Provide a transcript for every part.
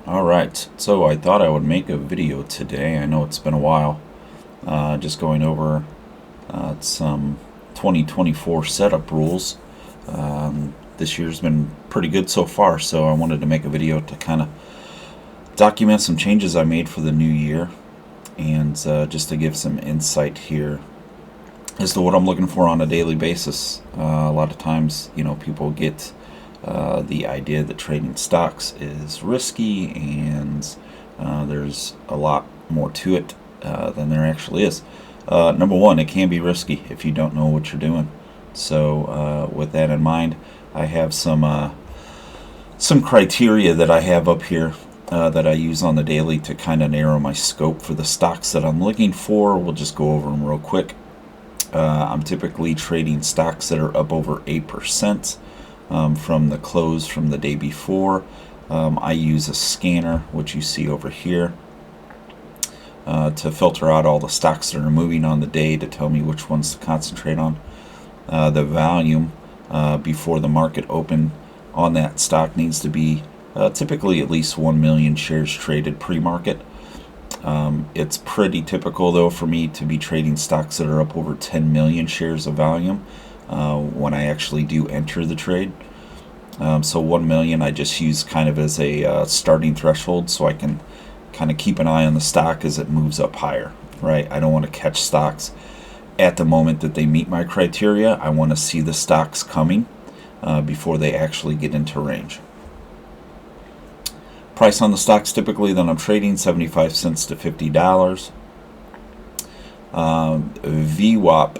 Alright, so I thought I would make a video today. I know it's been a while. Just going over some 2024 setup rules. This year's been pretty good so far, so I wanted to make a video to kind of document some changes I made for the new year and just to give some insight here as to what I'm looking for on a daily basis. A lot of times, people get the idea that trading stocks is risky and there's a lot more to it than there actually is. Number one, it can be risky if you don't know what you're doing. So with that in mind, I have some criteria that I have up here that I use on the daily to kind of narrow my scope for the stocks that I'm looking for. We'll just go over them real quick. I'm typically trading stocks that are up over 8% from the close from the day before. I use a scanner, which you see over here, to filter out all the stocks that are moving on the day to tell me which ones to concentrate on. The volume before the market open on that stock needs to be typically at least 1 million shares traded pre-market. It's pretty typical, though, for me to be trading stocks that are up over 10 million shares of volume when I actually do enter the trade. So 1 million I just use kind of as a starting threshold, so I can kind of keep an eye on the stock as it moves up higher, right? I don't want to catch stocks at the moment that they meet my criteria. I want to see the stocks coming before they actually get into range. Price on the stocks typically that I'm trading, 75 cents to $50. VWAP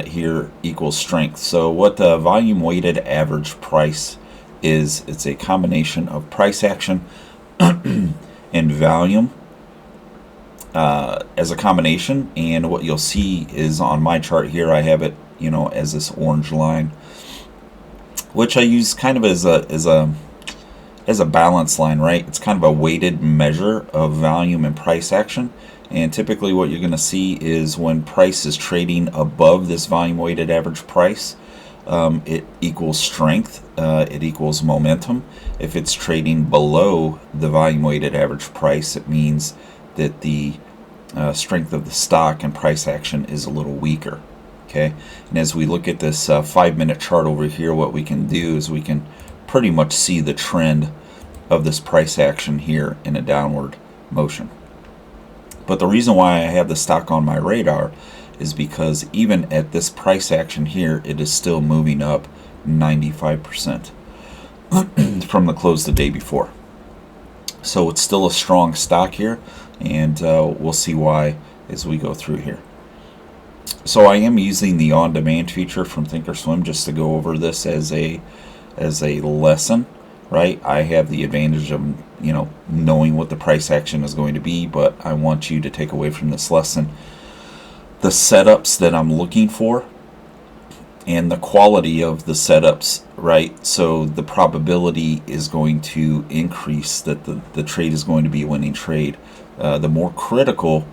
here equals strength. So what the volume weighted average price is, it's a combination of price action and volume as a combination. And what you'll see is on my chart here, I have it, as this orange line, which I use kind of as a balance line, right? It's kind of a weighted measure of volume and price action. And typically what you're going to see is when price is trading above this volume weighted average price, it equals strength, it equals momentum. If it's trading below the volume weighted average price, it means that the strength of the stock and price action is a little weaker. Okay, and as we look at this 5-minute chart over here, what we can do is we can pretty much see the trend of this price action here in a downward motion. But the reason why I have the stock on my radar is because even at this price action here, it is still moving up 95% from the close the day before. So it's still a strong stock here, and we'll see why as we go through here. So I am using the on-demand feature from Thinkorswim just to go over this as a lesson, right? I have the advantage of knowing what the price action is going to be, but I want you to take away from this lesson the setups that I'm looking for and the quality of the setups, right? So the probability is going to increase that the trade is going to be a winning trade. The more critical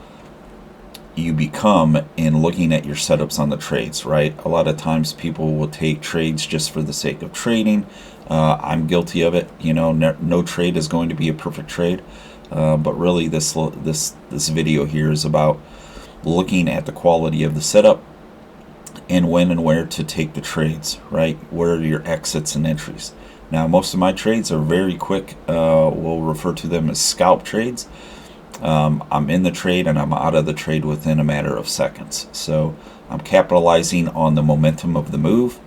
you become in looking at your setups on the trades, right? A lot of times people will take trades just for the sake of trading. I'm guilty of it. No trade is going to be a perfect trade, but really this video here is about looking at the quality of the setup and when and where to take the trades, right? Where are your exits and entries? Now, most of my trades are very quick. We'll refer to them as scalp trades. I'm in the trade and I'm out of the trade within a matter of seconds. So I'm capitalizing on the momentum of the move.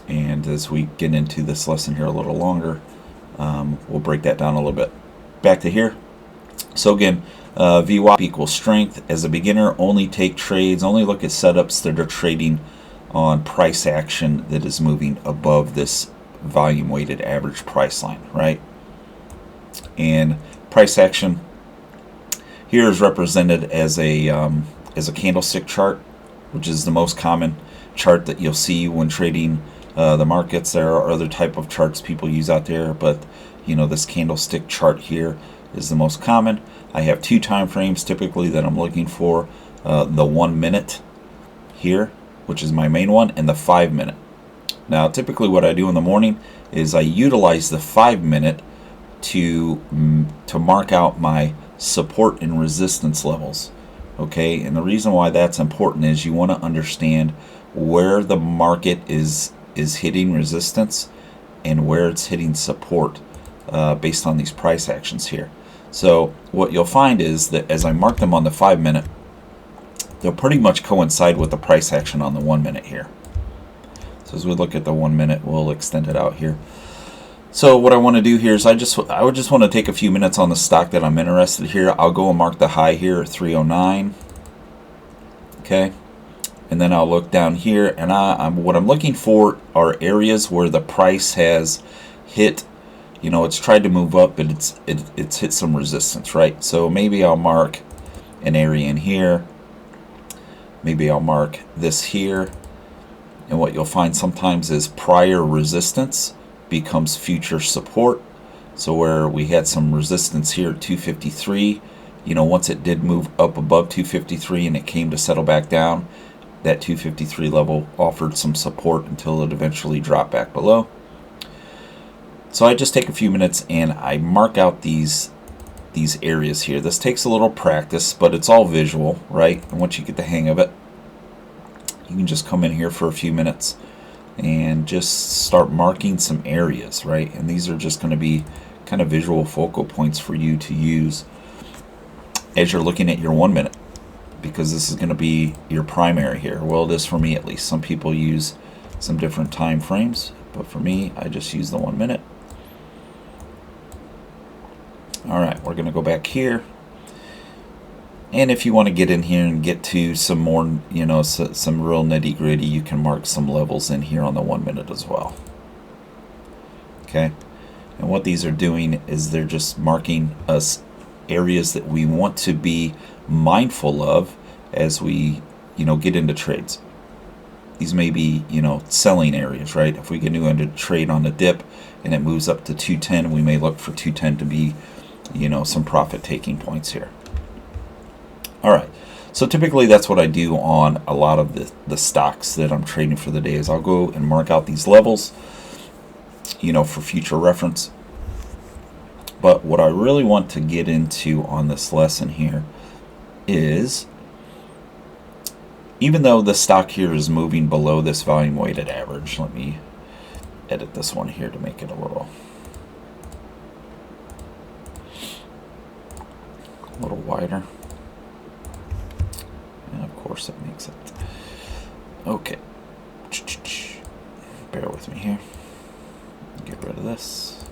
And as we get into this lesson here a little longer, we'll break that down a little bit. Back to here. So again, VWAP equals strength. As a beginner, only take trades, only look at setups that are trading on price action that is moving above this volume weighted average price line, right? And price action here is represented as a candlestick chart, which is the most common chart that you'll see when trading the markets. There are other type of charts people use out there, but this candlestick chart here is the most common. I have 2 time frames typically that I'm looking for, the 1 minute here, which is my main one, and the 5 minute. Now typically what I do in the morning is I utilize the 5 minute to mark out my support and resistance levels. Okay, and the reason why that's important is you want to understand where the market is hitting resistance and where it's hitting support based on these price actions here. So what you'll find is that as I mark them on the 5 minute, they'll pretty much coincide with the price action on the 1 minute here. So as we look at the 1 minute, we'll extend it out here. So what I want to do here is I would just want to take a few minutes on the stock that I'm interested here. I'll go and mark the high here at 309. Okay, and then I'll look down here, and what I'm looking for are areas where the price has hit. You know, it's tried to move up, but it's hit some resistance, right? So maybe I'll mark an area in here. Maybe I'll mark this here. And what you'll find sometimes is prior resistance becomes future support. So where we had some resistance here at 253, you know, once it did move up above 253 and it came to settle back down, that 253 level offered some support until it eventually dropped back below. So I just take a few minutes and I mark out these areas here. This takes a little practice, but it's all visual, right? And once you get the hang of it, you can just come in here for a few minutes and just start marking some areas, right? And these are just going to be kind of visual focal points for you to use as you're looking at your 1 minute, because this is going to be your primary here. Well, it is for me at least. Some people use some different time frames, but for me, I just use the 1 minute. All right, we're going to go back here. And if you want to get in here and get to some more, you know, some real nitty gritty, you can mark some levels in here on the 1 minute as well. Okay, and what these are doing is they're just marking us areas that we want to be mindful of as we, you know, get into trades. These may be, you know, selling areas, right? If we get into a trade on the dip and it moves up to 210, we may look for 210 to be, you know, some profit taking points here. All right, so typically that's what I do on a lot of the stocks that I'm trading for the day is I'll go and mark out these levels, you know, for future reference. But what I really want to get into on this lesson here is, even though the stock here is moving below this volume weighted average, let me edit this one here to make it a little wider. And of course it makes it. Okay. Bear with me here. Get rid of this.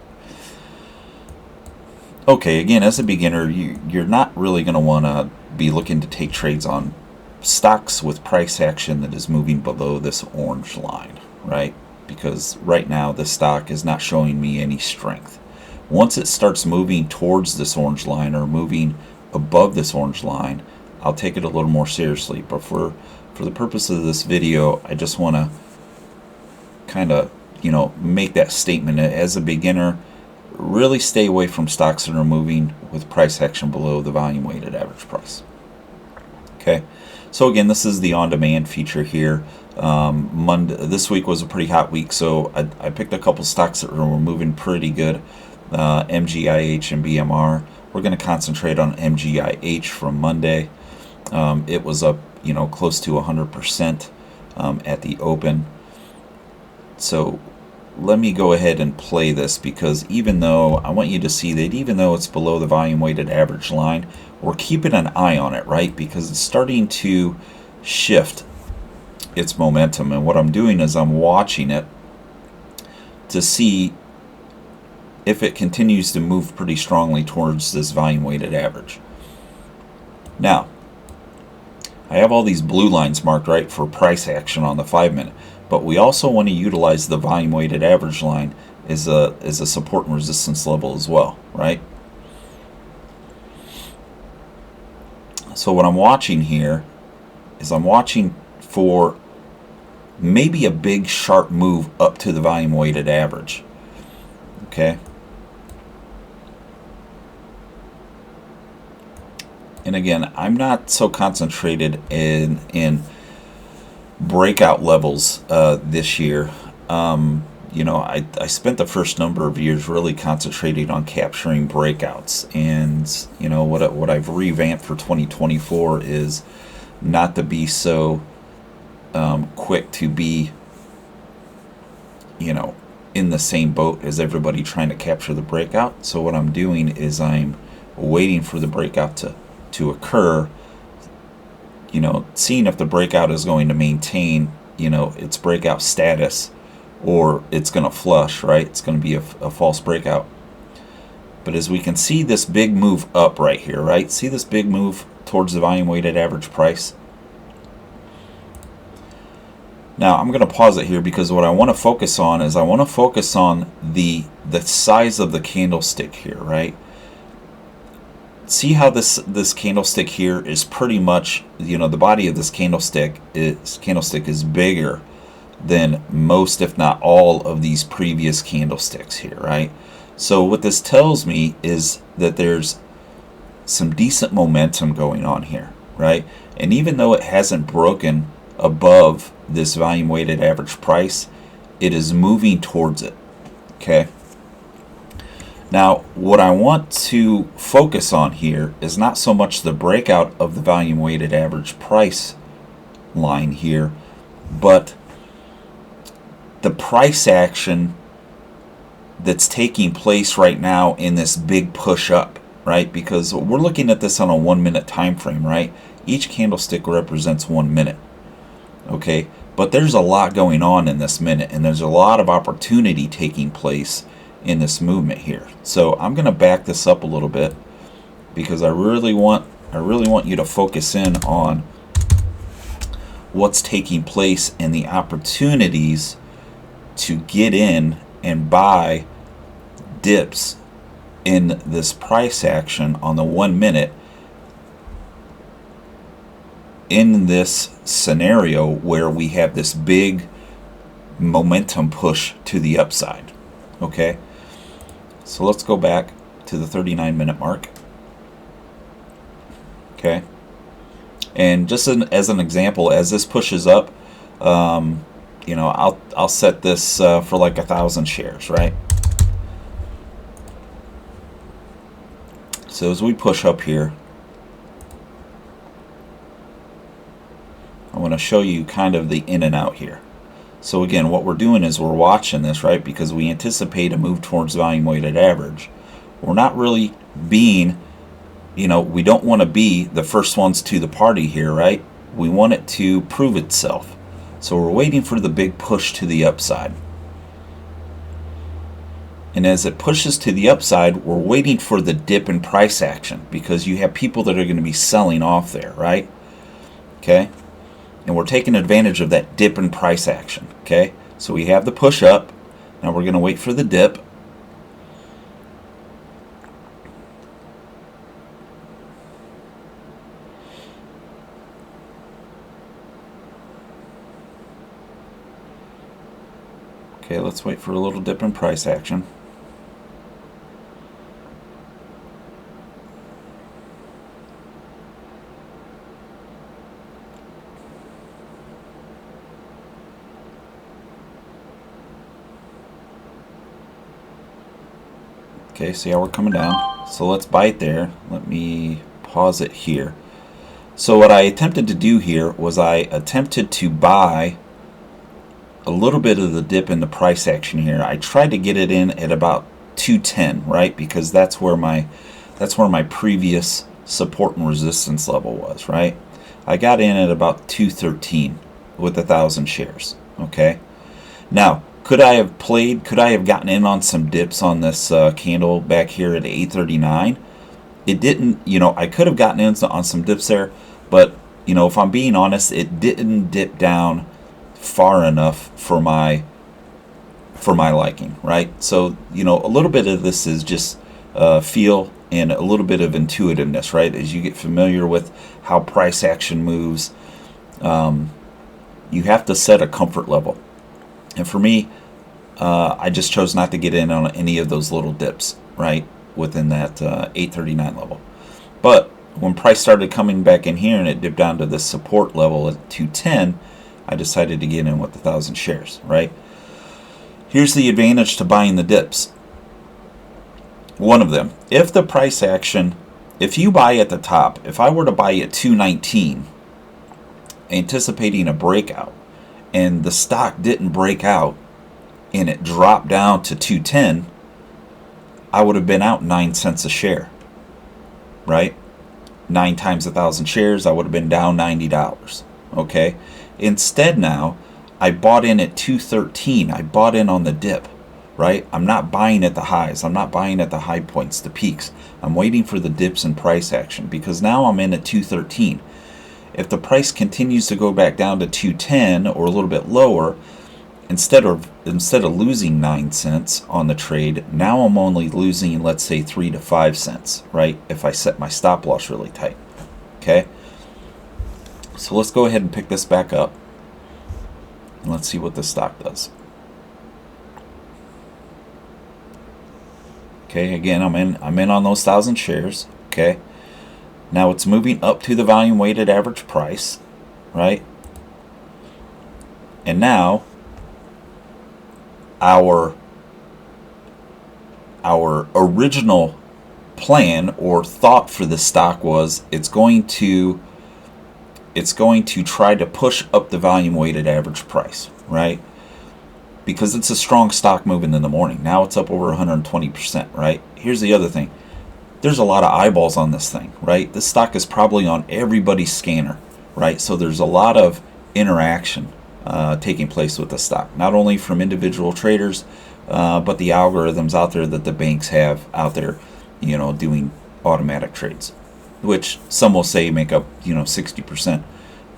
Okay, again, as a beginner, you're not really going to want to be looking to take trades on stocks with price action that is moving below this orange line, right? Because right now this stock is not showing me any strength. Once it starts moving towards this orange line or moving above this orange line, I'll take it a little more seriously. But for the purpose of this video, I just want to kind of, you know, make that statement. As a beginner, really stay away from stocks that are moving with price action below the volume weighted average price. Okay, so again, this is the on-demand feature here. This week was a pretty hot week, so I picked a couple stocks that were moving pretty good. MGIH and BMR. We're going to concentrate on MGIH from Monday. It was up, you know, close to 100% at the open. So let me go ahead and play this, because even though I want you to see that even though it's below the volume weighted average line, we're keeping an eye on it, right? Because it's starting to shift its momentum. And what I'm doing is I'm watching it to see if it continues to move pretty strongly towards this volume weighted average. Now, I have all these blue lines marked, right, for price action on the 5 minute. But we also want to utilize the volume weighted average line as a support and resistance level as well, right? So what I'm watching here is I'm watching for maybe a big sharp move up to the volume weighted average. Okay? And again, I'm not so concentrated in breakout levels this year. I spent the first number of years really concentrating on capturing breakouts, and what I've revamped for 2024 is not to be so quick to be in the same boat as everybody trying to capture the breakout. So what I'm doing is I'm waiting for the breakout to occur, seeing if the breakout is going to maintain its breakout status, or it's going to flush, right? It's going to be a false breakout. But as we can see, this big move up right here, right? See this big move towards the volume weighted average price? Now I'm going to pause it here, because what I want to focus on is the size of the candlestick here, right? See how this candlestick here is pretty much, the body of this candlestick is bigger than most, if not all, of these previous candlesticks here, right? So what this tells me is that there's some decent momentum going on here, right? And even though it hasn't broken above this volume weighted average price, it is moving towards it. Okay. Now, what I want to focus on here is not so much the breakout of the volume weighted average price line here, but the price action that's taking place right now in this big push up, right? Because we're looking at this on a 1 minute time frame, right? Each candlestick represents 1 minute. Okay, but there's a lot going on in this minute, and there's a lot of opportunity taking place in this movement here. So I'm going to back this up a little bit, because I really want you to focus in on what's taking place and the opportunities to get in and buy dips in this price action on the 1 minute in this scenario where we have this big momentum push to the upside. Okay, so let's go back to the 39-minute mark. Okay, and just as an example, as this pushes up, I'll set this for like 1,000 shares, right? So as we push up here, I want to show you kind of the in and out here. So again, what we're doing is we're watching this, right? Because we anticipate a move towards volume weighted average. We're not really being, we don't want to be the first ones to the party here, right? We want it to prove itself. So we're waiting for the big push to the upside. And as it pushes to the upside, we're waiting for the dip in price action, because you have people that are going to be selling off there, right? Okay? And we're taking advantage of that dip in price action. Okay, so we have the push up. Now we're going to wait for the dip. Okay, let's wait for a little dip in price action. Okay, see how we're coming down. So let's buy it there. Let me pause it here. So what I attempted to do here was I attempted to buy a little bit of the dip in the price action here. I tried to get it in at about 210, right? Because that's where my previous support and resistance level was, right? I got in at about 213 with 1,000 shares. Okay. Now, could I have gotten in on some dips on this candle back here at 839? It didn't, I could have gotten in on some dips there, but, if I'm being honest, it didn't dip down far enough for my liking, right? So, a little bit of this is just feel and a little bit of intuitiveness, right? As you get familiar with how price action moves, you have to set a comfort level. And for me, I just chose not to get in on any of those little dips, right, within that 839 level. But when price started coming back in here and it dipped down to this support level at 210, I decided to get in with 1,000 shares, right? Here's the advantage to buying the dips. One of them, if the price action, if you buy at the top, if I were to buy at 219, anticipating a breakout, and the stock didn't break out, and it dropped down to 210, I would have been out 9 cents a share, right? 9 times 1,000 shares, I would have been down $90, okay? Instead now, I bought in at 213. I bought in on the dip, right? I'm not buying at the highs. I'm not buying at the high points, the peaks. I'm waiting for the dips and price action because now I'm in at 213. If the price continues to go back down to 210 or a little bit lower, instead of losing 9 cents on the trade, now I'm only losing, let's say, 3 to 5 cents, right? If I set my stop loss really tight, okay? So let's go ahead and pick this back up. And let's see what this stock does. Okay, again, I'm in on those 1,000 shares. Okay, now it's moving up to the volume weighted average price, right? And now our original plan or thought for the stock was it's going to try to push up the volume weighted average price, right? Because it's a strong stock moving in the morning. Now it's up over 120%, right? Here's the other thing. There's a lot of eyeballs on this thing, right? This stock is probably on everybody's scanner, right? So there's a lot of interaction taking place with the stock, not only from individual traders, but the algorithms out there that the banks have out there, doing automatic trades, which some will say make up 60%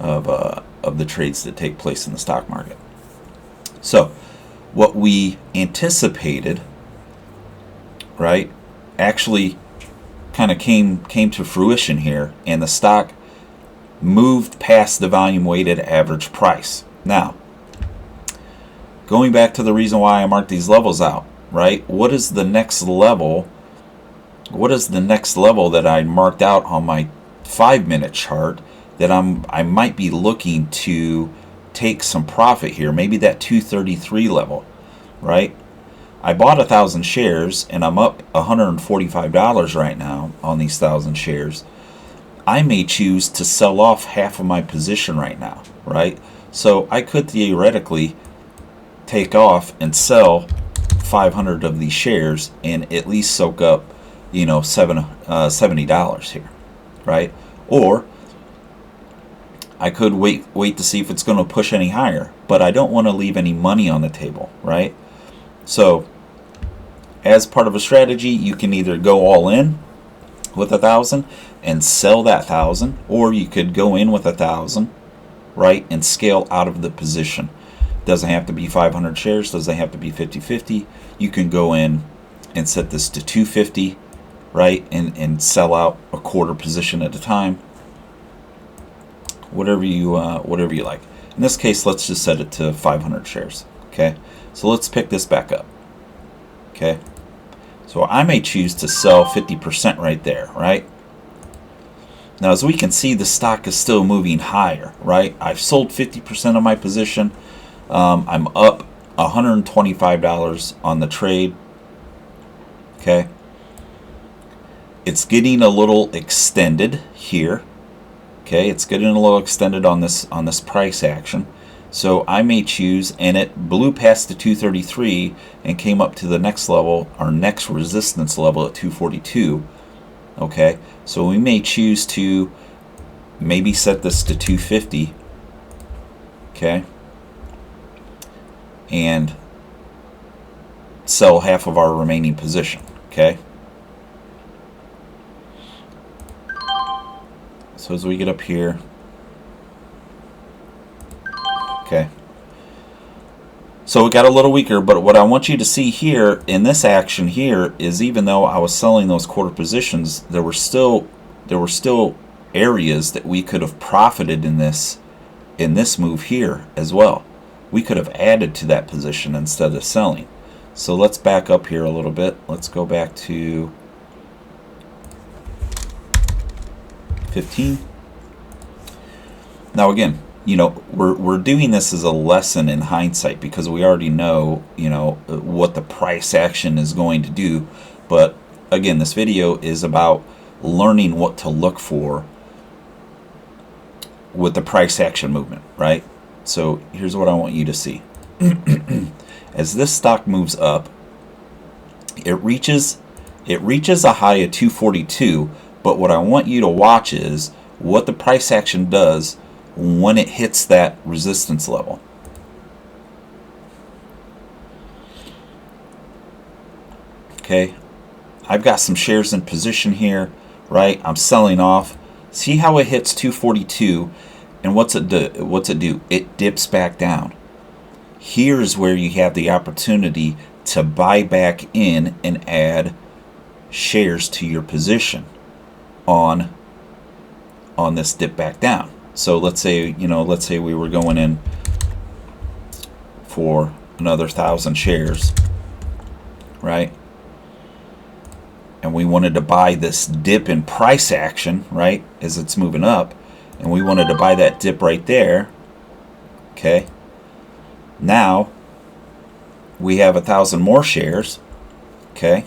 of the trades that take place in the stock market. So what we anticipated, right, actually kind of came to fruition here, and the stock moved past the volume weighted average price. Now, going back to the reason why I marked these levels out, right? What is the next level? What is the next level that I marked out on my 5-minute chart that I might be looking to take some profit here? Maybe that 233 level, right? I bought 1,000 shares and I'm up $145 right now on these 1,000 shares. I may choose to sell off half of my position right now, right? So I could theoretically take off and sell 500 of these shares and at least soak up $70 here, right? Or I could wait to see if it's going to push any higher, but I don't want to leave any money on the table, right? So as part of a strategy, you can either go all in with 1,000 and sell that 1,000, or you could go in with 1,000, right, and scale out of the position. Doesn't have to be 500 shares, doesn't have to be 50-50. You can go in and set this to 250, right, and sell out a quarter position at a time. Whatever you like. In this case, let's just set it to 500 shares. Okay, so let's pick this back up. Okay, so I may choose to sell 50% right there, right? Now, as we can see, the stock is still moving higher, right? I've sold 50% of my position. I'm up $125 on the trade. Okay, it's getting a little extended here. Okay, it's getting a little extended on this price action. So I may choose, and it blew past the 233 and came up to the next level, our next resistance level at 242. Okay, so we may choose to maybe set this to 250. Okay, and sell half of our remaining position. Okay. So as we get up here, okay, so it got a little weaker, but what I want you to see here in this action here is, even though I was selling those quarter positions, there were still areas that we could have profited in this move here as well. We could have added to that position instead of selling. So let's back up here a little bit. Let's go back to 15. Now again, we're doing this as a lesson in hindsight because we already know, what the price action is going to do. But again, this video is about learning what to look for with the price action movement, right? So here's what I want you to see. As this stock moves up, it reaches a high of 242, but what I want you to watch is what the price action does when it hits that resistance level. Okay, I've got some shares in position here, right? I'm selling off. See how it hits 242, and what's it do? It dips back down. Here's where you have the opportunity to buy back in and add shares to your position on this dip back down. So let's say we were going in for another 1,000 shares, right? And we wanted to buy this dip in price action, right, as it's moving up, and we wanted to buy that dip right there. Okay, now we have 1,000 more shares. Okay,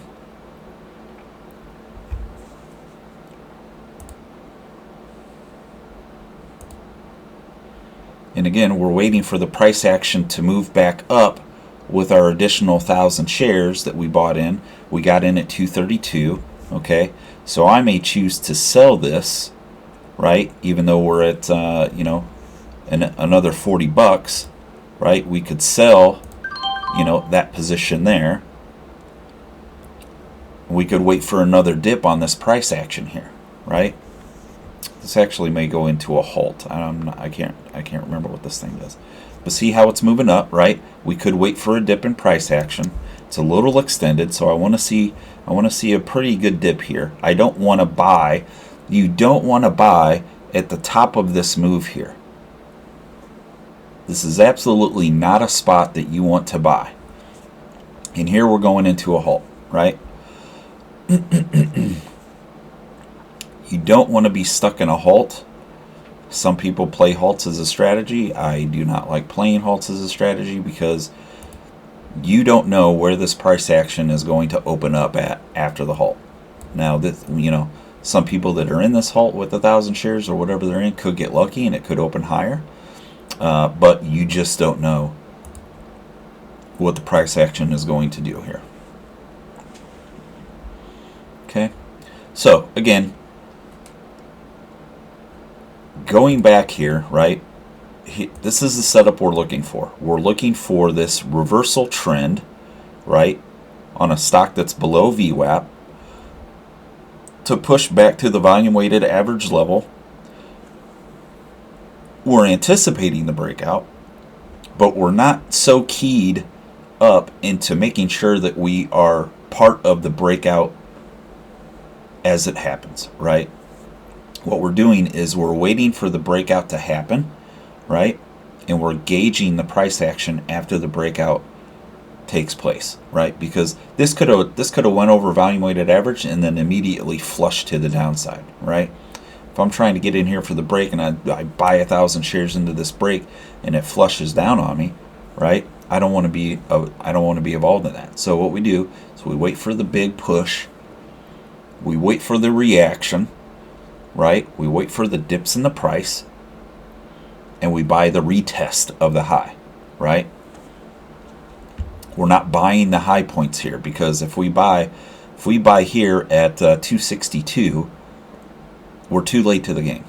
and again, we're waiting for the price action to move back up with our additional 1,000 shares that we bought in. We got in at 232. Okay, so I may choose to sell this, right? Even though we're at another 40 bucks, right? We could sell, that position there. We could wait for another dip on this price action here, right? This actually may go into a halt. I can't remember what this thing does. But see how it's moving up, right? We could wait for a dip in price action. It's a little extended, so I want to see a pretty good dip here. I don't want to buy. You don't want to buy at the top of this move here. This is absolutely not a spot that you want to buy. And here we're going into a halt, right? You don't want to be stuck in a halt. Some people play halts as a strategy. I do not like playing halts as a strategy because you don't know where this price action is going to open up at after the halt. Now, some people that are in this halt with 1,000 shares or whatever they're in could get lucky and it could open higher. But you just don't know what the price action is going to do here. Okay, so again, going back here, right? This is the setup we're looking for. We're looking for this reversal trend, right, on a stock that's below VWAP to push back to the volume weighted average level. We're anticipating the breakout, but we're not so keyed up into making sure that we are part of the breakout as it happens, right? What we're doing is we're waiting for the breakout to happen, right? And we're gauging the price action after the breakout takes place, right? Because this could have went over volume weighted average and then immediately flushed to the downside, right? If I'm trying to get in here for the break and I buy 1,000 shares into this break and it flushes down on me, right? I don't want to be involved in that. So what we do is we wait for the big push, we wait for the reaction, right? We wait for the dips in the price, and we buy the retest of the high, right? We're not buying the high points here because if we buy here at 262, we're too late to the game.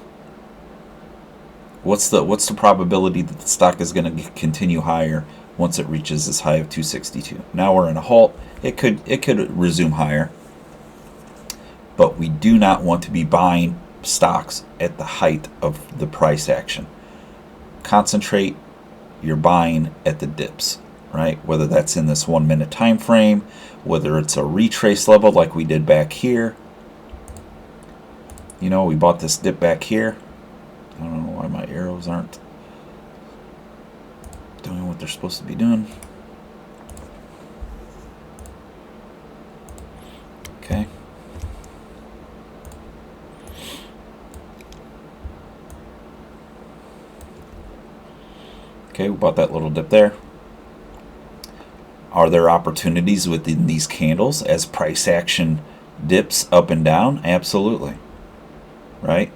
What's the probability that the stock is going to continue higher once it reaches this high of 262? Now we're in a halt. It could resume higher, but we do not want to be buying stocks at the height of the price action. Concentrate your buying at the dips, right? Whether that's in this 1 minute time frame, whether it's a retrace level like we did back here. We bought this dip back here. I don't know why my arrows aren't doing what they're supposed to be doing. Okay. Okay, we bought that little dip there. Are there opportunities within these candles as price action dips up and down? Absolutely. Right?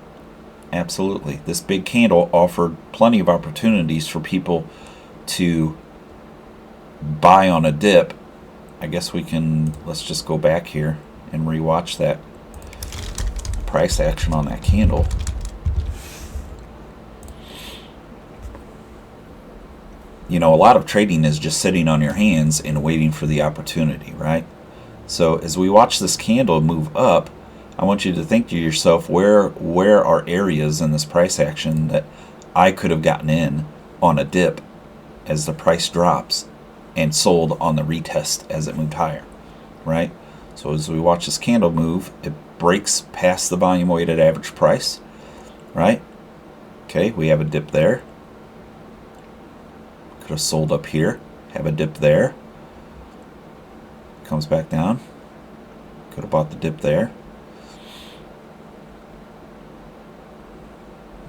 Absolutely. This big candle offered plenty of opportunities for people to buy on a dip. I guess let's just go back here and rewatch that price action on that candle. You know, a lot of trading is just sitting on your hands and waiting for the opportunity, right? So as we watch this candle move up, I want you to think to yourself, where are areas in this price action that I could have gotten in on a dip as the price drops and sold on the retest as it moved higher, right? So as we watch this candle move, it breaks past the volume weighted average price, right? Okay, we have a dip there. Could have sold up here, have a dip there, comes back down, could have bought the dip there.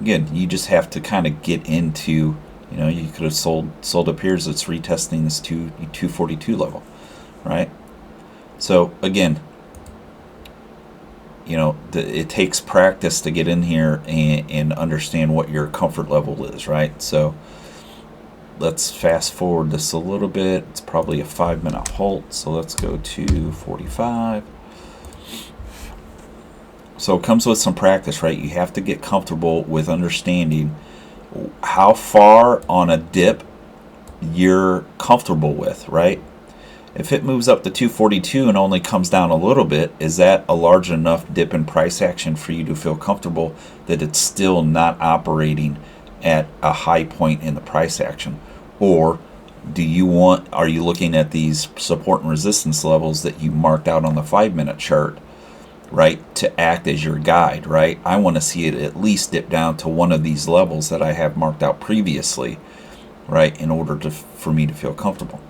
Again, you just have to kind of get into, you know, you could have sold up here as it's retesting this 242 level, right? So again, you know, it takes practice to get in here and understand what your comfort level is, right? So let's fast forward this a little bit. It's probably a 5-minute halt, so let's go to 45. So it comes with some practice, right? You have to get comfortable with understanding how far on a dip you're comfortable with, right? If it moves up to 242 and only comes down a little bit, is that a large enough dip in price action for you to feel comfortable that it's still not operating at a high point in the price action? Or are you looking at these support and resistance levels that you marked out on the 5-minute chart, right, to act as your guide, right? I want to see it at least dip down to one of these levels that I have marked out previously, right, in order for me to feel comfortable.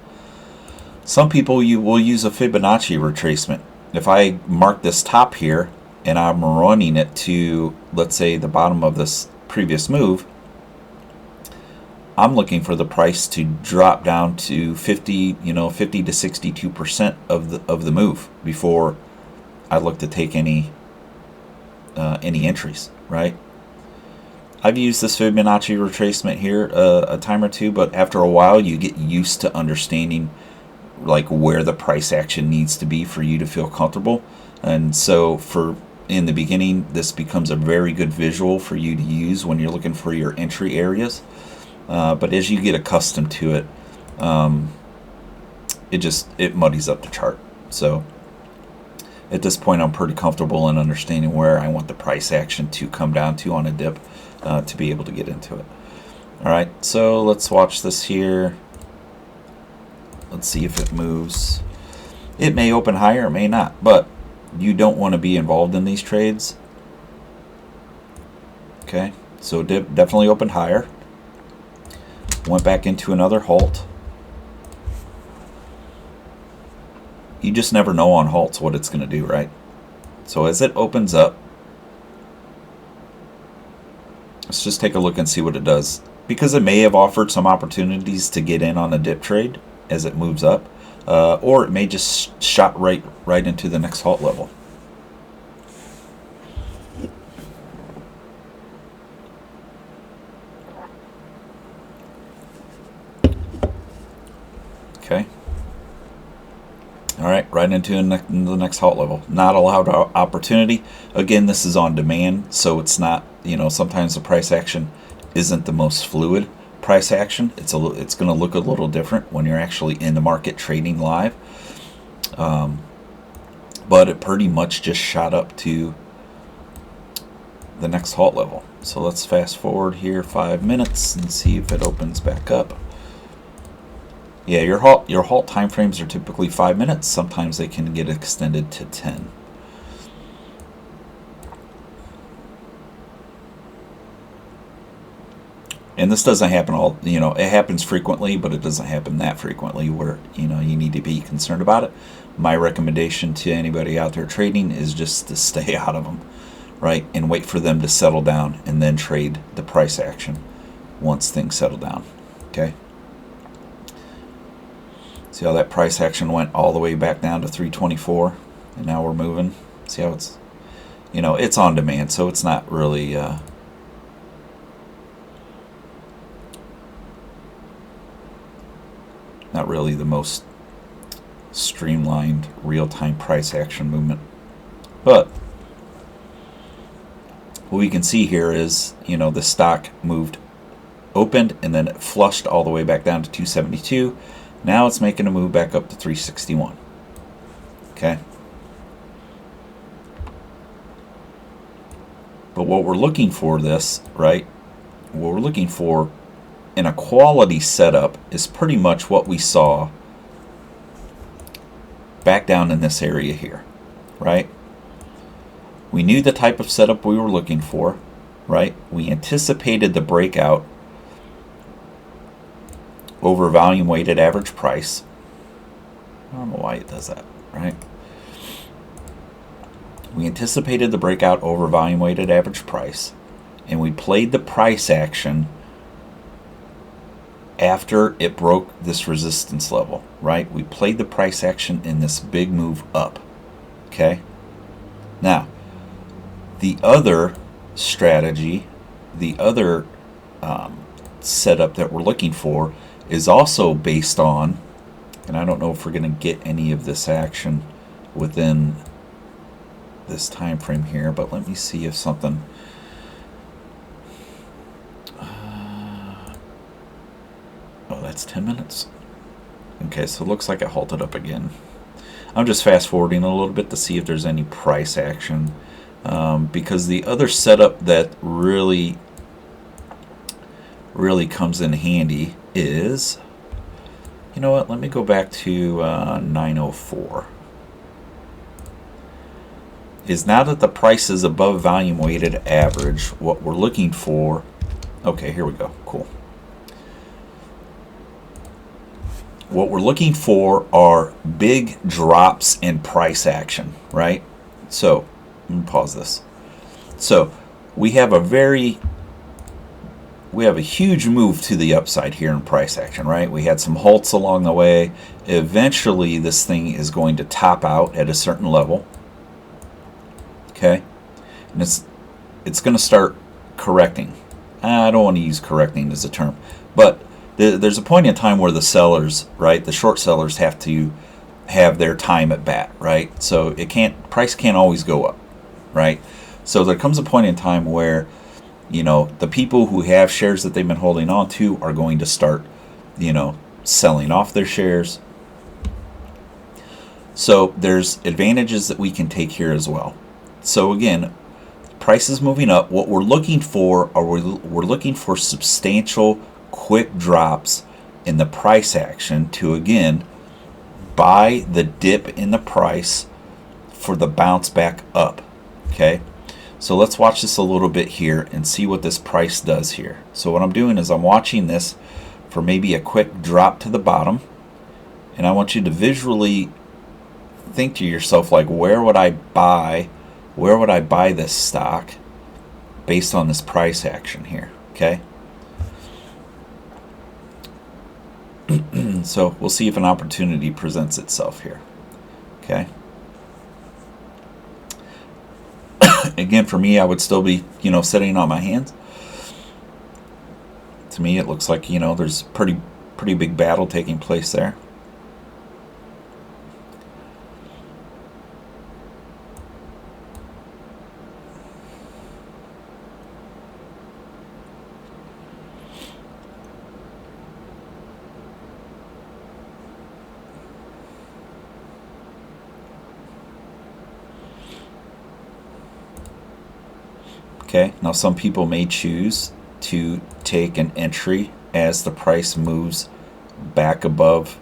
Some people will use a Fibonacci retracement. If I mark this top here and I'm running it to, let's say, the bottom of this previous move, I'm looking for the price to drop down to 50 to 62% of the move before I look to take any entries, right? I've used this Fibonacci retracement here a time or two, but after a while you get used to understanding like where the price action needs to be for you to feel comfortable. And so in the beginning, this becomes a very good visual for you to use when you're looking for your entry areas. But as you get accustomed to it, it muddies up the chart. So at this point, I'm pretty comfortable in understanding where I want the price action to come down to on a dip to be able to get into it. All right, so let's watch this here. Let's see if it moves. It may open higher, it may not, but you don't want to be involved in these trades. Okay, so dip definitely opened higher. Went back into another halt. You just never know on halts what it's going to do, right? So as it opens up, let's just take a look and see what it does. Because it may have offered some opportunities to get in on a dip trade as it moves up, or it may just shot right into the next halt level. Okay. All right, right into the next halt level. Not allowed opportunity. Again, this is on demand, so it's not, sometimes the price action isn't the most fluid price action. It's going to look a little different when you're actually in the market trading live. But it pretty much just shot up to the next halt level. So let's fast forward here 5 minutes and see if it opens back up. Yeah, your halt time frames are typically 5 minutes. Sometimes they can get extended to 10. And this doesn't happen it happens frequently, but it doesn't happen that frequently where, you need to be concerned about it. My recommendation to anybody out there trading is just to stay out of them, right? And wait for them to settle down and then trade the price action once things settle down. Okay. See how that price action went all the way back down to 324, and now we're moving. See how it's, it's on demand, so it's not really the most streamlined real-time price action movement. But what we can see here is, the stock opened and then it flushed all the way back down to 272. Now it's making a move back up to 361. Okay. But what we're looking for right? What we're looking for in a quality setup is pretty much what we saw back down in this area here, right? We knew the type of setup we were looking for, right? We anticipated the breakout over volume weighted average price. I don't know why it does that, right? We anticipated the breakout over volume weighted average price, and we played the price action after it broke this resistance level, right? We played the price action in this big move up, okay? Now, the other strategy, the other setup that we're looking for is also based on, and I don't know if we're going to get any of this action within this time frame here, but let me see if something... Oh, that's 10 minutes. Okay, so it looks like it halted up again. I'm just fast forwarding a little bit to see if there's any price action, because the other setup that really comes in handy is, you know what, let me go back to 904. Is now that the price is above volume weighted average, what we're looking for... Okay, here we go. Cool. What we're looking for are big drops in price action, right? So, let me pause this. So, we have a huge move to the upside here in price action, right? We had some halts along the way. Eventually, this thing is going to top out at a certain level. Okay? And it's going to start correcting. I don't want to use correcting as a term, but there's a point in time where the sellers, right, the short sellers have to have their time at bat, right? So price can't always go up, right? So there comes a point in time where, the people who have shares that they've been holding on to are going to start, selling off their shares. So there's advantages that we can take here as well. So again, price is moving up. What we're looking for we're looking for substantial quick drops in the price action to, again, buy the dip in the price for the bounce back up. Okay, so let's watch this a little bit here and see what this price does here. So what I'm doing is I'm watching this for maybe a quick drop to the bottom, and I want you to visually think to yourself, like, where would I buy this stock based on this price action here? Okay. So we'll see if an opportunity presents itself here. Okay. Again, for me, I would still be, sitting on my hands. To me, it looks like, there's pretty big battle taking place there. Okay, now some people may choose to take an entry as the price moves back above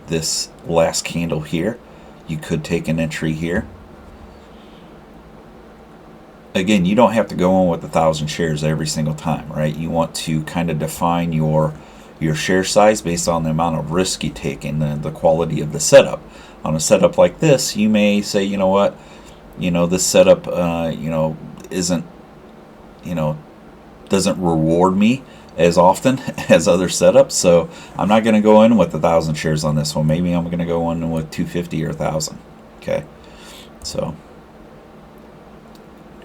this last candle here. You could take an entry here. Again, you don't have to go in with 1,000 shares every single time, right? You want to kind of define your share size based on the amount of risk you take and the quality of the setup. On a setup like this, you may say, you know what, this setup, isn't, doesn't reward me as often as other setups, so I'm not going to go in with 1,000 shares on this one. Maybe I'm going to go in with 250 or 1,000. Okay, so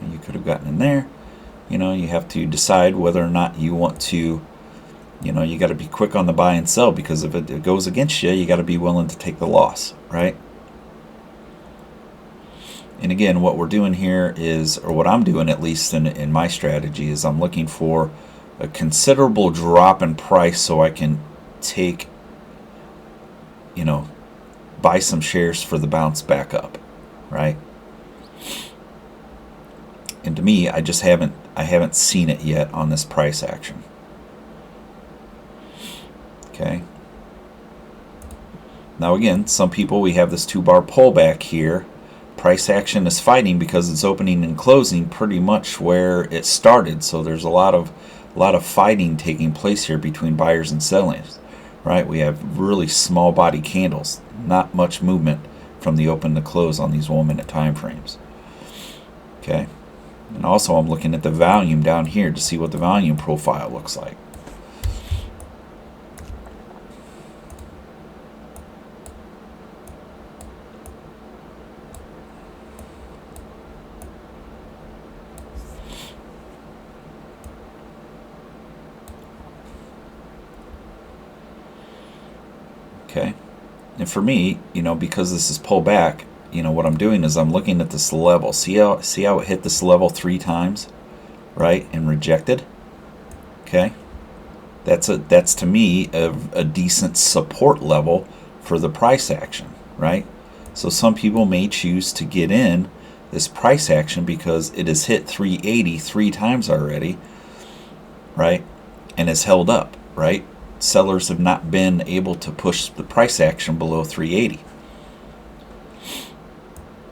you could have gotten in there. You know, you have to decide whether or not you want to, you know, you got to be quick on the buy and sell, because if it goes against you, you got to be willing to take the loss, right? And again, what we're doing here is, or what I'm doing at least in my strategy, is I'm looking for a considerable drop in price so I can take, you know, buy some shares for the bounce back up, right? And to me, I haven't seen it yet on this price action. Okay. Now again, some people, we have this 2-bar pullback here. Price action is fighting because it's opening and closing pretty much where it started. So there's a lot of fighting taking place here between buyers and sellers, right? We have really small body candles, not much movement from the open to close on these 1-minute time frames. Okay. And also I'm looking at the volume down here to see what the volume profile looks like. Okay, and for me, you know, because this is pull back, you know, what I'm doing is I'm looking at this level. See how it hit this level 3 times, right, and rejected. Okay, that's to me a decent support level for the price action, right? So some people may choose to get in this price action because it has hit 380 3 times already, right, and has held up, right? Sellers have not been able to push the price action below 380.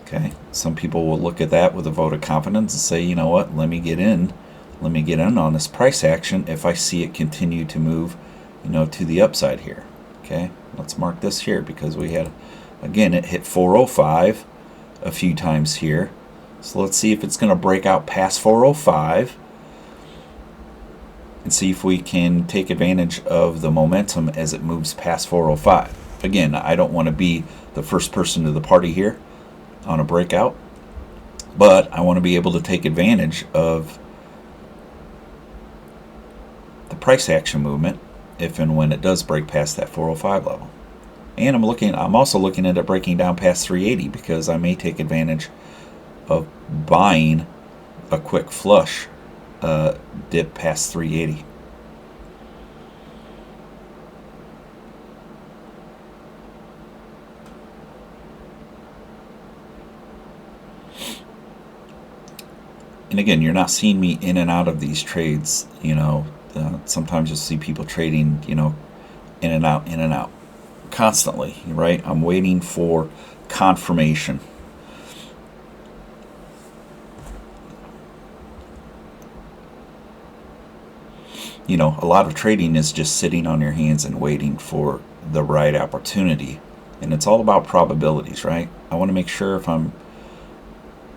Okay, some people will look at that with a vote of confidence and say, you know what, let me get in on this price action if I see it continue to move, you know, to the upside here. Okay, let's mark this here because we had, again, it hit 405 a few times here. So let's see if it's going to break out past 405 and see if we can take advantage of the momentum as it moves past 405. Again, I don't want to be the first person to the party here on a breakout, but I want to be able to take advantage of the price action movement if and when it does break past that 405 level. And I'm also looking at it breaking down past 380 because I may take advantage of buying a quick flush dip past 380. And again, you're not seeing me in and out of these trades. You know, sometimes you'll see people trading, you know, in and out constantly, right? I'm waiting for confirmation. You know, a lot of trading is just sitting on your hands and waiting for the right opportunity. And it's all about probabilities, right? I want to make sure if I'm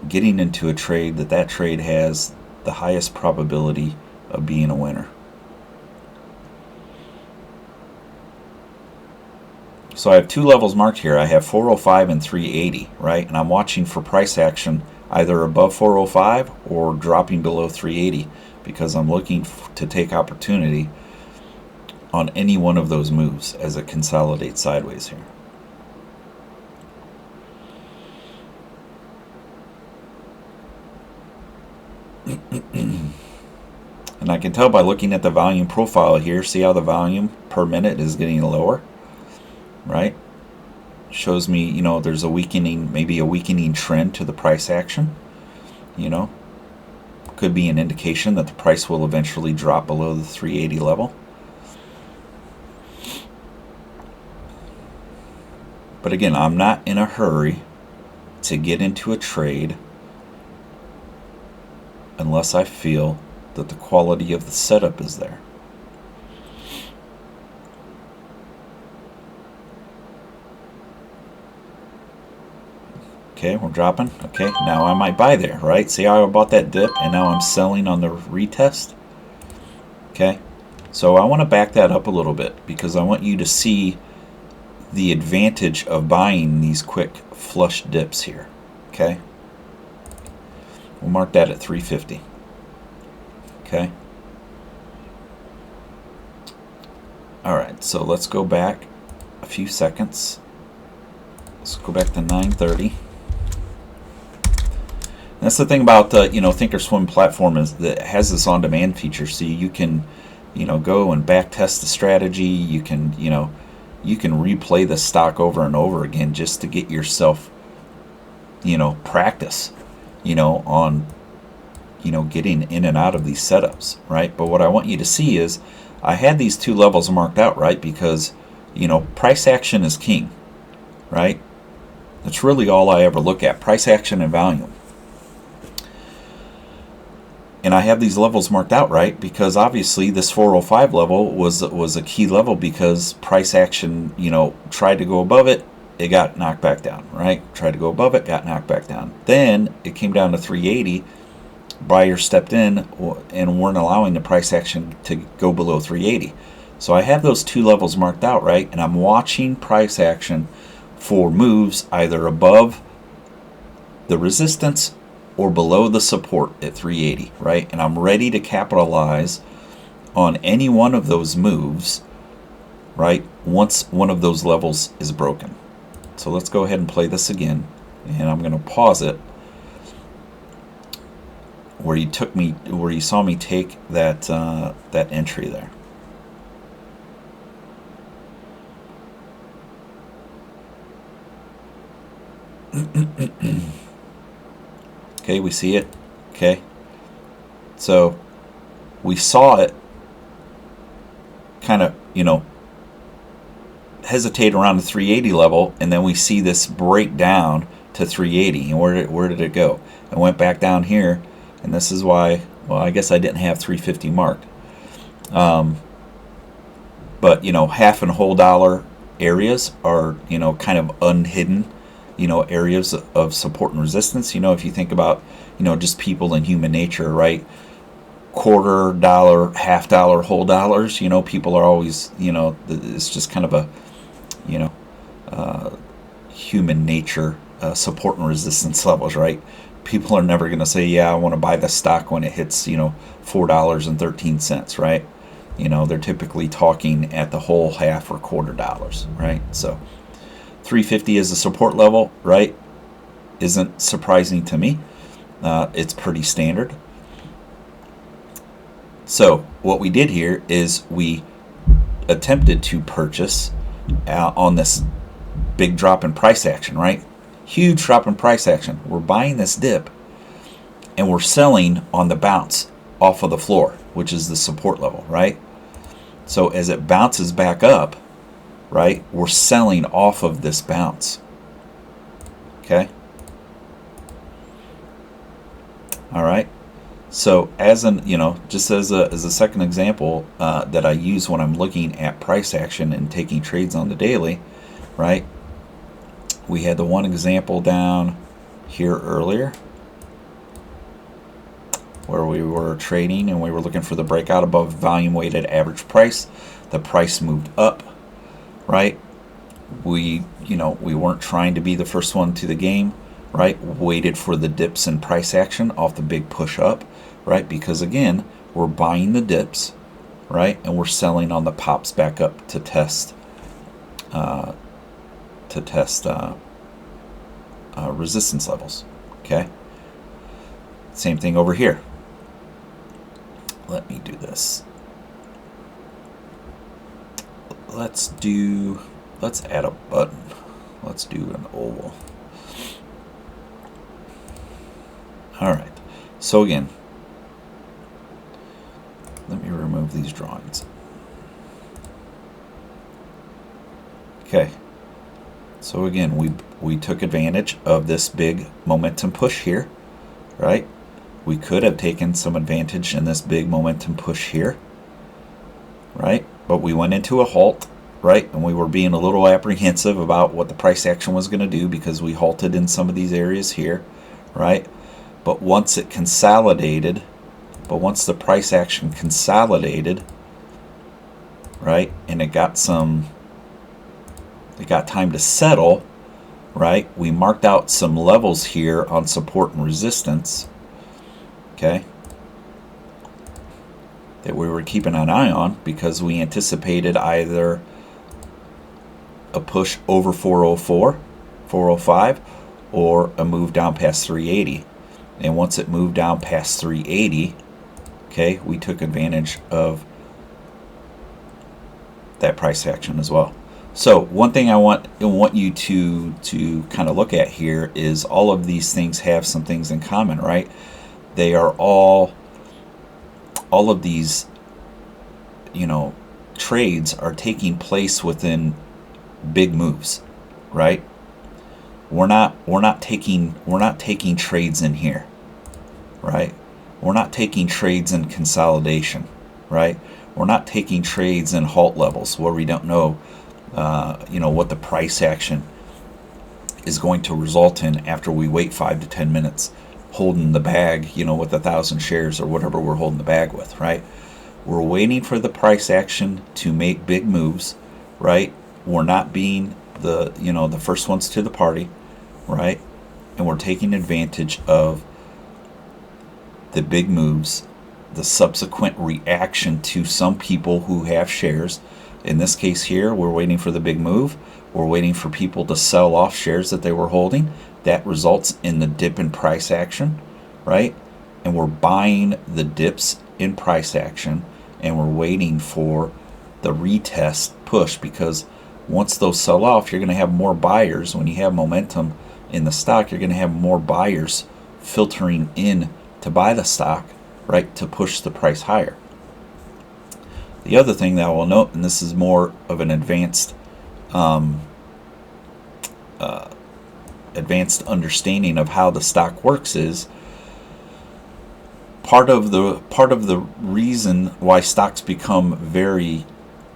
getting into a trade that trade has the highest probability of being a winner. So I have 2 levels marked here. I have 405 and 380, right? And I'm watching for price action either above 405 or dropping below 380 because I'm looking to take opportunity on any one of those moves as it consolidates sideways here. And I can tell by looking at the volume profile here, see how the volume per minute is getting lower, right? Shows me, you know, there's a weakening, maybe a weakening trend to the price action, you know. Could be an indication that the price will eventually drop below the 380 level. But again, I'm not in a hurry to get into a trade unless I feel that the quality of the setup is there. Okay, we're dropping. Okay, now I might buy there, right? See how I bought that dip and now I'm selling on the retest? Okay, So I want to back that up a little bit because I want you to see the advantage of buying these quick flush dips here. Okay, we'll mark that at 350. Okay. All right, so let's go back a few seconds. Let's go back to 9:30. That's the thing about the Thinkorswim platform, is that it has this on-demand feature, so you can go and back test the strategy. You can replay the stock over and over again just to get yourself practice on getting in and out of these setups, right? But what I want you to see is I had these two levels marked out, right? Because price action is king, right? That's really all I ever look at: price action and volume. And I have these levels marked out, right? Because obviously this 405 level was a key level, because price action, tried to go above it, it got knocked back down, right? Tried to go above it, got knocked back down. Then it came down to 380. Buyers stepped in and weren't allowing the price action to go below 380. So I have those two levels marked out, right? And I'm watching price action for moves either above the resistance or below the support at 380, right? And I'm ready to capitalize on any one of those moves, right, once one of those levels is broken. So let's go ahead and play this again, and I'm going to pause it where you saw me take that entry there. Okay, we see it. Okay, so we saw it kind of hesitate around the 380 level, and then we see this break down to 380. And where did it go? It went back down here, and this is why, well, I guess I didn't have 350 marked. But half and whole dollar areas are kind of unhidden areas of support and resistance. If you think about just people and human nature, right? Quarter dollar, half dollar, whole dollars, people are always, it's just kind of a human nature, support and resistance levels, right? People are never going to say, yeah, I want to buy the stock when it hits $4.13, right? They're typically talking at the whole, half, or quarter dollars, right? So 350 is a support level, right? Isn't surprising to me. It's pretty standard. So what we did here is we attempted to purchase on this big drop in price action, right? Huge drop in price action. We're buying this dip, and we're selling on the bounce off of the floor, which is the support level, right? So as it bounces back up, right, we're selling off of this bounce. Okay? All right. So as just as a second example that I use when I'm looking at price action and taking trades on the daily, right? We had the one example down here earlier where we were trading and we were looking for the breakout above volume weighted average price. The price moved up, right? We weren't trying to be the first one to the game, right? Waited for the dips in price action off the big push up, right? Because again, we're buying the dips, right? And we're selling on the pops back up to test resistance levels. Okay. Same thing over here. Let me do this. Let's add a button. Let's do an oval. All right. So again, let me remove these drawings. Okay. So again, we took advantage of this big momentum push here, right? We could have taken some advantage in this big momentum push here, right? But we went into a halt, right? And we were being a little apprehensive about what the price action was going to do because we halted in some of these areas here, right? But once it consolidated, once the price action consolidated, right? And it got time to settle, right? We marked out some levels here on support and resistance, okay, that we were keeping an eye on because we anticipated either a push over 404, 405, or a move down past 380. And once it moved down past 380, okay, we took advantage of that price action as well. So one thing I want you to kind of look at here is all of these things have some things in common, right? They are all of these, trades are taking place within big moves, right? We're not taking trades in here, right? We're not taking trades in consolidation, right? We're not taking trades in halt levels where we don't know, what the price action is going to result in after we wait 5 to 10 minutes holding the bag, with 1,000 shares or whatever we're holding the bag with, right? We're waiting for the price action to make big moves, right? We're not being the first ones to the party, right? And we're taking advantage of the big moves, the subsequent reaction to some people who have shares. In this case here, we're waiting for the big move. We're waiting for people to sell off shares that they were holding. That results in the dip in price action, right? And we're buying the dips in price action, and we're waiting for the retest push, because once those sell off, you're going to have more buyers. When you have momentum in the stock, you're going to have more buyers filtering in to buy the stock, right, to push the price higher. The other thing that I will note, and this is more of an advanced understanding of how the stock works, is part of the reason why stocks become very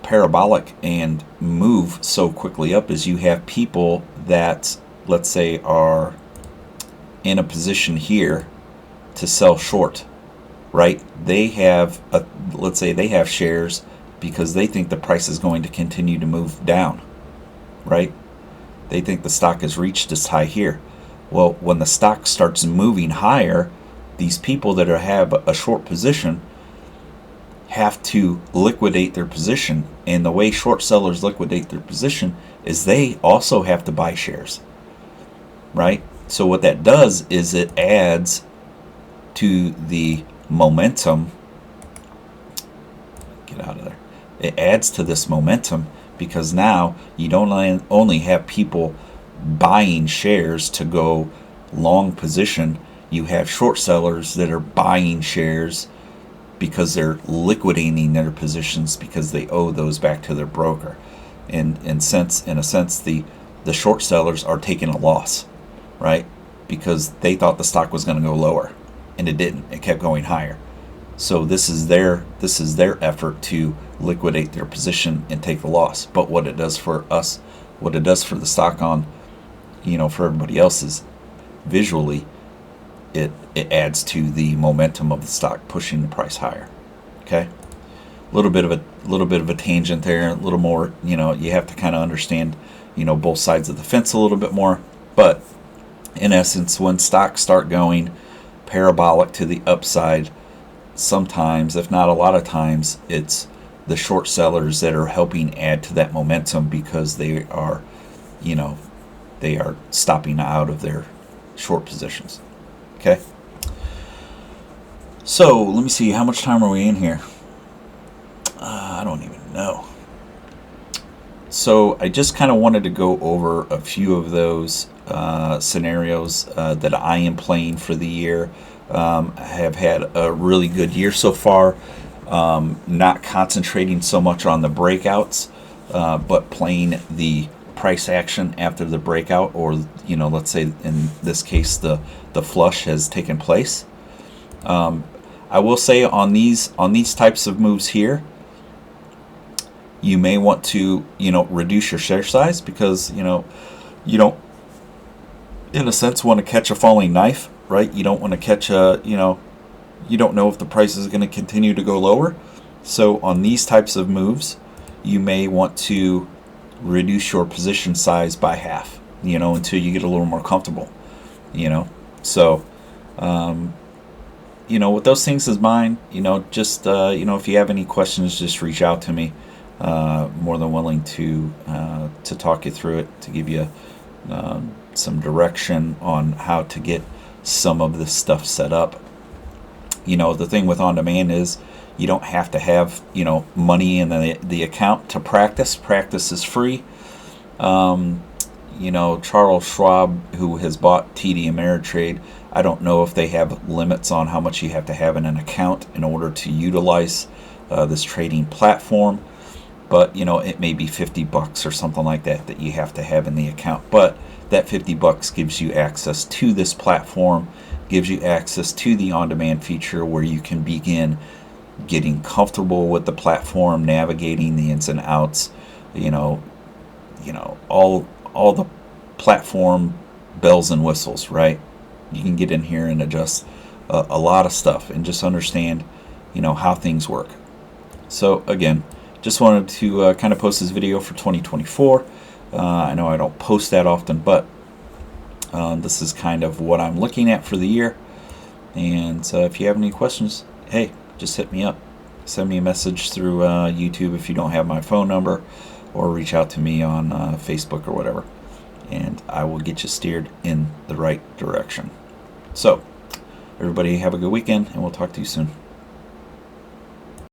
parabolic and move so quickly up is you have people that, let's say, are in a position here to sell short, right? They have let's say they have shares because they think the price is going to continue to move down, right? They think the stock has reached its high here. Well, when the stock starts moving higher, these people that have a short position have to liquidate their position. And the way short sellers liquidate their position is they also have to buy shares, right? So what that does is it adds to the momentum. Get out of there. It adds to this momentum because now you don't only have people buying shares to go long position, you have short sellers that are buying shares because they're liquidating their positions because they owe those back to their broker. And in a sense, the short sellers are taking a loss, right? Because they thought the stock was going to go lower, and it didn't. It kept going higher. So this is their effort to liquidate their position and take the loss. But what it does for us, what it does for the stock on, for everybody else is visually, it adds to the momentum of the stock pushing the price higher. Okay, a little bit of a tangent there, a little more. You have to kind of understand, both sides of the fence a little bit more. But in essence, when stocks start going parabolic to the upside, sometimes, if not a lot of times, it's the short sellers that are helping add to that momentum because they are stopping out of their short positions. Okay. So let me see, how much time are we in here? I don't even know. So I just kind of wanted to go over a few of those scenarios that I am playing for the year. I have had a really good year so far, not concentrating so much on the breakouts, but playing the price action after the breakout, or let's say in this case the flush has taken place. I will say on these types of moves here, you may want to reduce your share size because you don't, in a sense, want to catch a falling knife, right? You don't want to catch you don't know if the price is going to continue to go lower. So on these types of moves, you may want to reduce your position size by half, until you get a little more comfortable, So, with those things in mind, just, if you have any questions, just reach out to me. More than willing to talk you through it, to give you some direction on how to get some of this stuff set up. The thing with on demand is you don't have to have money in the account to practice. Practice is free. Charles Schwab, who has bought TD Ameritrade, I don't know if they have limits on how much you have to have in an account in order to utilize this trading platform. But it may be $50 or something like that you have to have in the account. But that $50 gives you access to this platform, gives you access to the on-demand feature where you can begin getting comfortable with the platform, navigating the ins and outs, all the platform bells and whistles, right? You can get in here and adjust a lot of stuff and just understand, how things work. So again, just wanted to kind of post this video for 2024. I know I don't post that often, but this is kind of what I'm looking at for the year. And if you have any questions, hey, just hit me up. Send me a message through YouTube if you don't have my phone number, or reach out to me on Facebook or whatever, and I will get you steered in the right direction. So, everybody have a good weekend, and we'll talk to you soon.